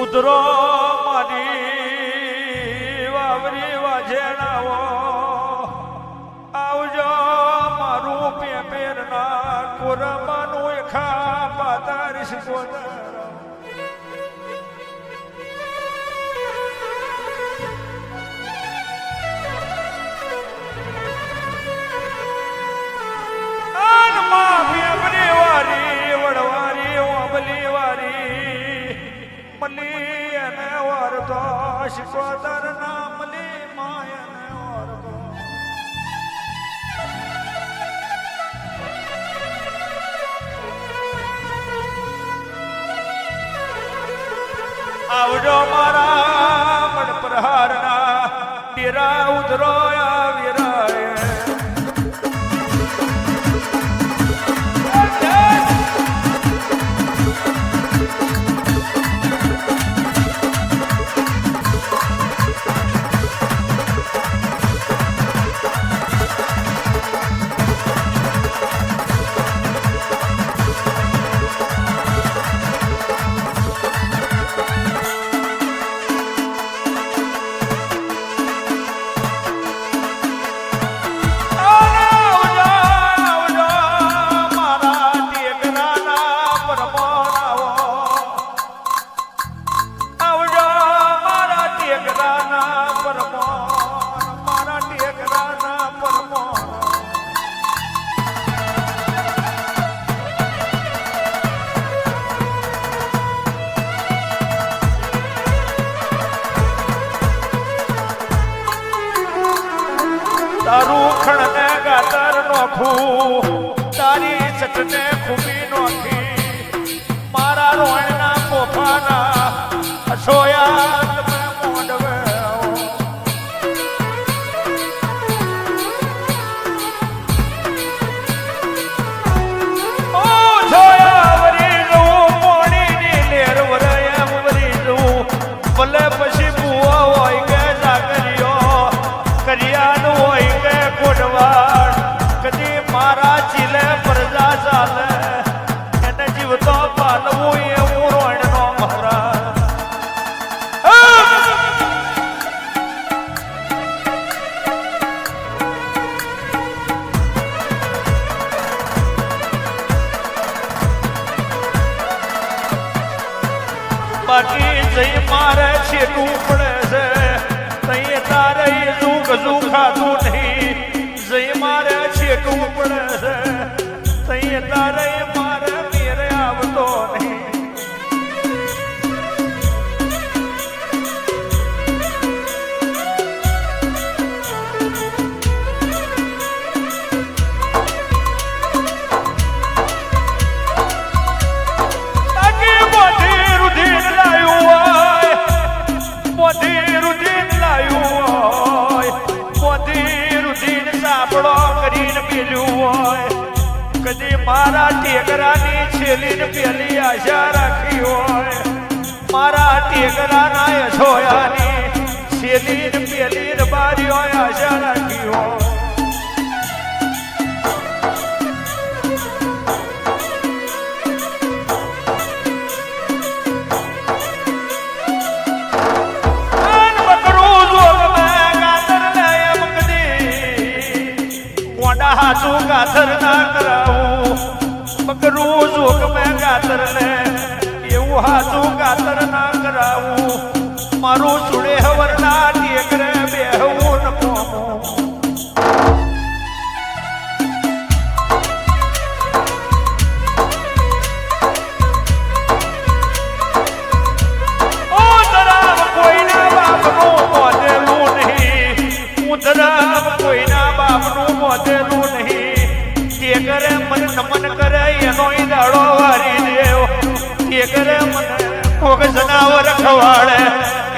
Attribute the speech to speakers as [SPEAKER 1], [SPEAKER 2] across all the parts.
[SPEAKER 1] ઉતરો મારી વાવરી વાજેણાઓ આવજો મારું પેપેર ના કોરમાનું ખા પાતારીશ ગોદર આનમાં પેપરી વારી વડવારી ઓબલી વારી મલી અને વરતો શિકોદર ના મલી માયને વરતો આવજો મારા મન પ્રહારના ડેરા ઉધરો આવી રાય તારું ખણને ગાતર નોખું તારી ચટને ખૂબી નોખી મારા રોણના પોફાના અસોયા તમે મોડવે ઓ છોયા વરી જવું મોડીની લેર વરયા વરી જવું ભલે પછી બુઆ હોય કે જાગરીઓ કરિયાનું હોય કે કોડવાડ કદી મારા ચીલે પ્રજા ચાલે એને જીવતો પાલવું એવું રોણનો મહારાજ બાકી જઈ મારે છેટું પડે છે તઈ તારે ઝૂક ખાતું નહીં જઈ મારે છેટું પડે છે તઈ તારે મારે મેરે આવતો નહીં કદી મારા ટેકરાની છેલ્લી પેલી આશા રાખી હોય મારા ટેકરાના યશોયાની છેલ્લી પેલી બારીઓ આશા રાખી હોય હાથું ગાતર ના કરાવું બકરું જોક મેં ગાતર ને એવું હાથું ગાતર ના કરાવું મારું સુડે હવરના ટેકરે બેહવું ન પોમું ઓ ધરામ કોઈના બાપનું મોઢેલું નહીં હું ધરામ કોઈના બાપનું મોઢેલું કરે મન નમન કરે એનો દાડો વારી દેવ કે કરે મને કોક જનાવર ખવાડે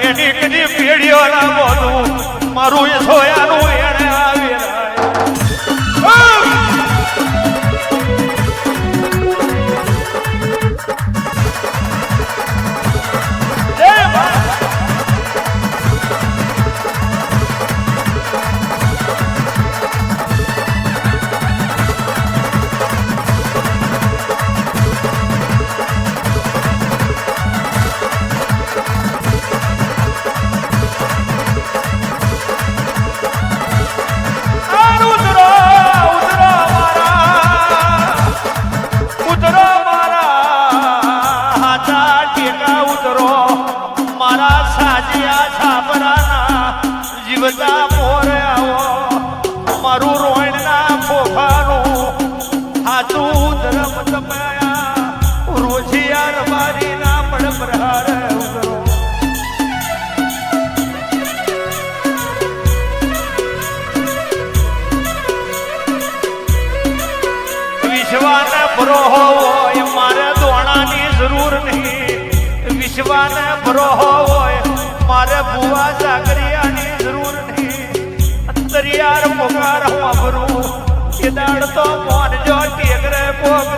[SPEAKER 1] એની કદી પેઢીઓ ના બોલું મારું એ સોયાનું એને આવી પોકાર વાપરું એ દાડ તો મોન જો ટેકરે પોક